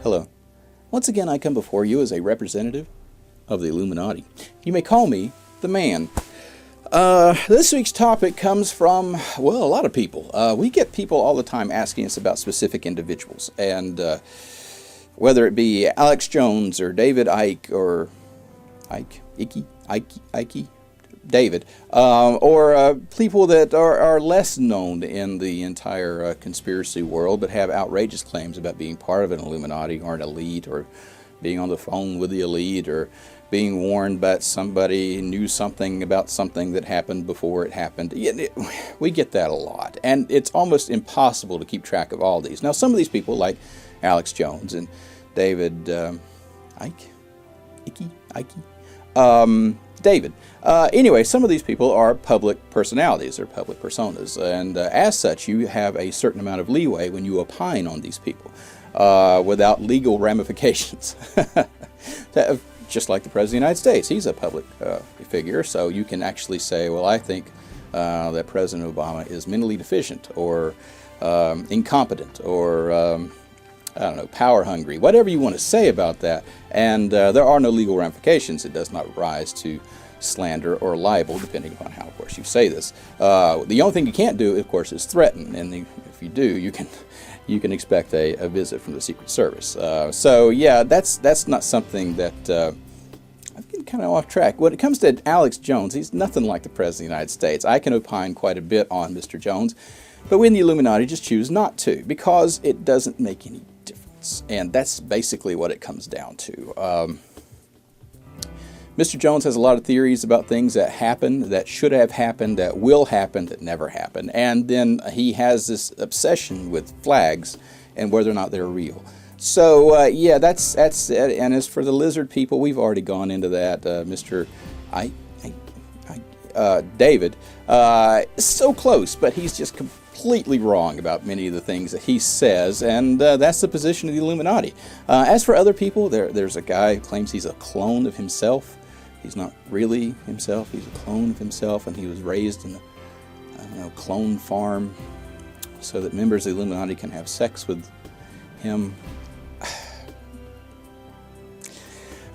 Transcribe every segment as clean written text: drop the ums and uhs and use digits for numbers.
Hello. Once again, I come before you as a representative of the Illuminati. You may call me the man. This week's topic comes from, well, a lot of people. We get people all the time asking us about specific individuals, and whether it be Alex Jones or David Icke or Icke, David, or people that are less known in the entire conspiracy world but have outrageous claims about being part of an Illuminati or an elite, or being on the phone with the elite, or being warned that somebody knew something about something that happened before it happened. We get that a lot, and it's almost impossible to keep track of all these. Now, some of these people, like Alex Jones and David David. Anyway, some of these people are public personalities or public personas, and as such, you have a certain amount of leeway when you opine on these people without legal ramifications. Just like the President of the United States, he's a public figure, so you can actually say, well, I think that President Obama is mentally deficient or incompetent or I don't know, power hungry, whatever you want to say about that, and there are no legal ramifications. It does not rise to slander or libel, depending upon how, of course, you say this. The only thing you can't do, of course, is threaten, and if you do, you can expect a visit from the Secret Service. So yeah, that's not something that I'm getting kind of off track. When it comes to Alex Jones, he's nothing like the President of the United States. I can opine quite a bit on Mr. Jones, but we in the Illuminati just choose not to because it doesn't make any difference, and that's basically what it comes down to. Mr. Jones has a lot of theories about things that happen, that should have happened, that will happen, that never happened, and then he has this obsession with flags and whether or not they're real. So yeah, that's it. And as for the lizard people, we've already gone into that. Mr. David, so close, but he's just completely wrong about many of the things that he says, and that's the position of the Illuminati. As for other people, there's a guy who claims he's a clone of himself. He's not really himself, he's a clone of himself, and he was raised in a clone farm so that members of the Illuminati can have sex with him.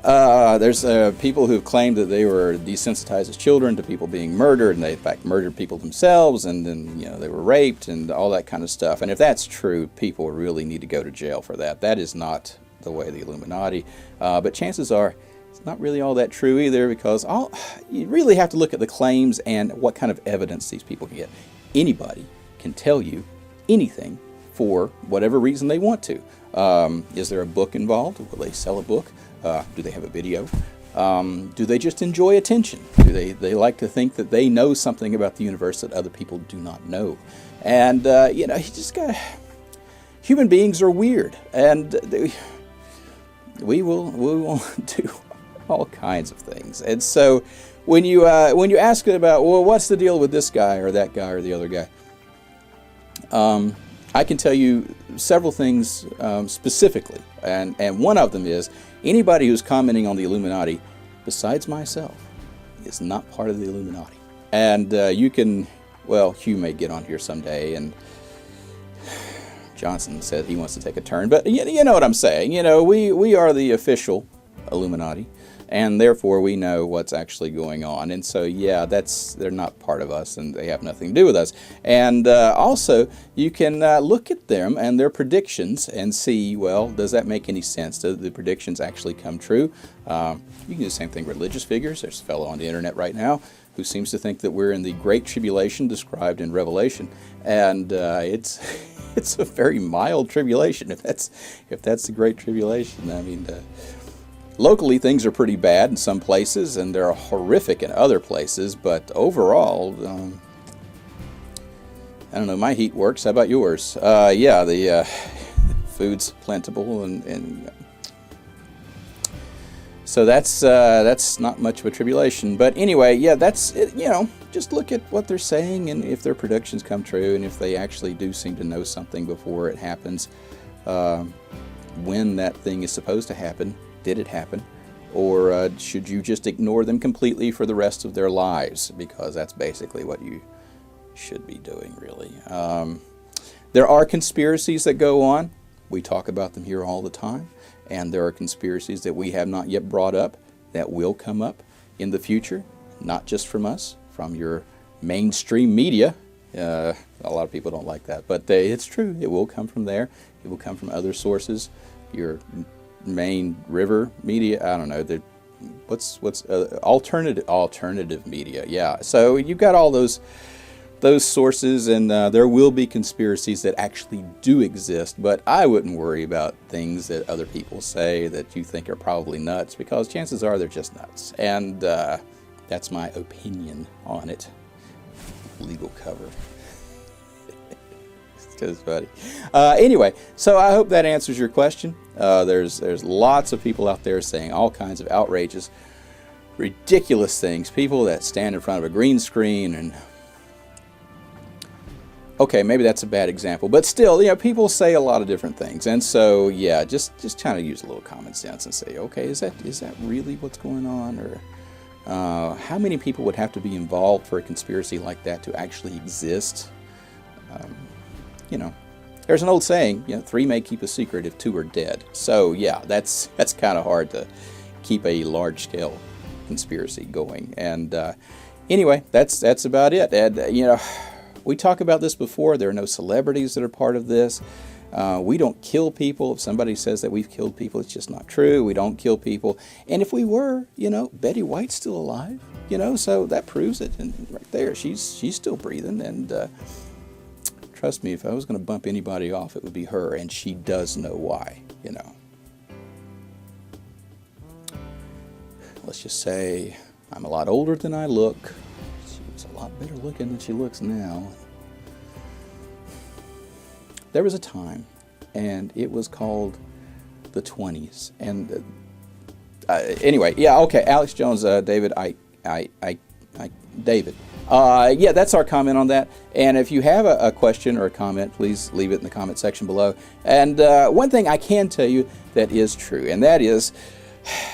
There's people who've claimed that they were desensitized as children to people being murdered, and they in fact murdered people themselves, and then they were raped and all that kind of stuff. And if that's true, people really need to go to jail for that. That is not the way of the Illuminati. But chances are it's not really all that true either, because you really have to look at the claims and what kind of evidence these people can get. Anybody can tell you anything for whatever reason they want to. Is there a book involved? Will they sell a book? Do they have a video? Do they just enjoy attention? Do they like to think that they know something about the universe that other people do not know? And you just got human beings are weird, and we will do all kinds of things. And so when you ask it about, well, what's the deal with this guy or that guy or the other guy? I can tell you several things specifically, and one of them is anybody who's commenting on the Illuminati, besides myself, is not part of the Illuminati. And you can, well, Hugh may get on here someday, and Johnson said he wants to take a turn, but you know what I'm saying. We are the official Illuminati, and therefore we know what's actually going on. And so, yeah, they're not part of us, and they have nothing to do with us. And also, you can look at them and their predictions and see, well, does that make any sense? Do the predictions actually come true? You can do the same thing with religious figures. There's a fellow on the internet right now who seems to think that we're in the Great Tribulation described in Revelation, and it's a very mild tribulation, if that's the Great Tribulation. I mean, locally, things are pretty bad in some places, and they're horrific in other places, but overall, I don't know, my heat works. How about yours? Yeah, the food's plentiful, and so that's not much of a tribulation. But anyway, yeah, that's it. Just look at what they're saying, and if their predictions come true, and if they actually do seem to know something before it happens, when that thing is supposed to happen. Did it happen? Or should you just ignore them completely for the rest of their lives? Because that's basically what you should be doing, really. There are conspiracies that go on. We talk about them here all the time. And there are conspiracies that we have not yet brought up that will come up in the future, not just from us, from your mainstream media. A lot of people don't like that, but it's true. It will come from there. It will come from other sources. Your main river media, I don't know, what's alternative media. Yeah, so you've got all those sources, and there will be conspiracies that actually do exist, but I wouldn't worry about things that other people say that you think are probably nuts, because chances are they're just nuts. And that's my opinion on it. Legal cover. It's just funny. Anyway, so I hope that answers your question. There's lots of people out there saying all kinds of outrageous, ridiculous things. People that stand in front of a green screen and... Okay, maybe that's a bad example, but still, people say a lot of different things, and so yeah, just trying to use a little common sense and say, okay, is that really what's going on, or how many people would have to be involved for a conspiracy like that to actually exist? There's an old saying, 3 may keep a secret if 2 are dead. So yeah, that's kind of hard to keep a large-scale conspiracy going. And anyway, that's about it. And we talked about this before. There are no celebrities that are part of this. We don't kill people. If somebody says that we've killed people, it's just not true. We don't kill people. And if we were, Betty White's still alive, so that proves it. And right there, she's still breathing. And trust me, if I was going to bump anybody off, it would be her. And she does know why, Let's just say I'm a lot older than I look. She was a lot better looking than she looks now. There was a time, and it was called the 20s. And anyway, yeah, okay, Alex Jones, David, David. Yeah, that's our comment on that. And if you have a question or a comment, please leave it in the comment section below. And one thing I can tell you that is true, and that is,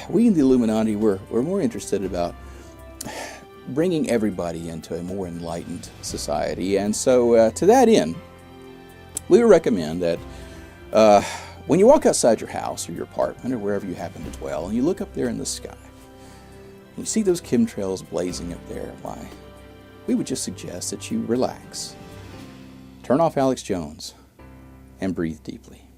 we in the Illuminati, we're more interested about bringing everybody into a more enlightened society. And so to that end, we would recommend that when you walk outside your house or your apartment or wherever you happen to dwell, and you look up there in the sky, and you see those chemtrails blazing up there, why, we would just suggest that you relax, turn off Alex Jones, and breathe deeply.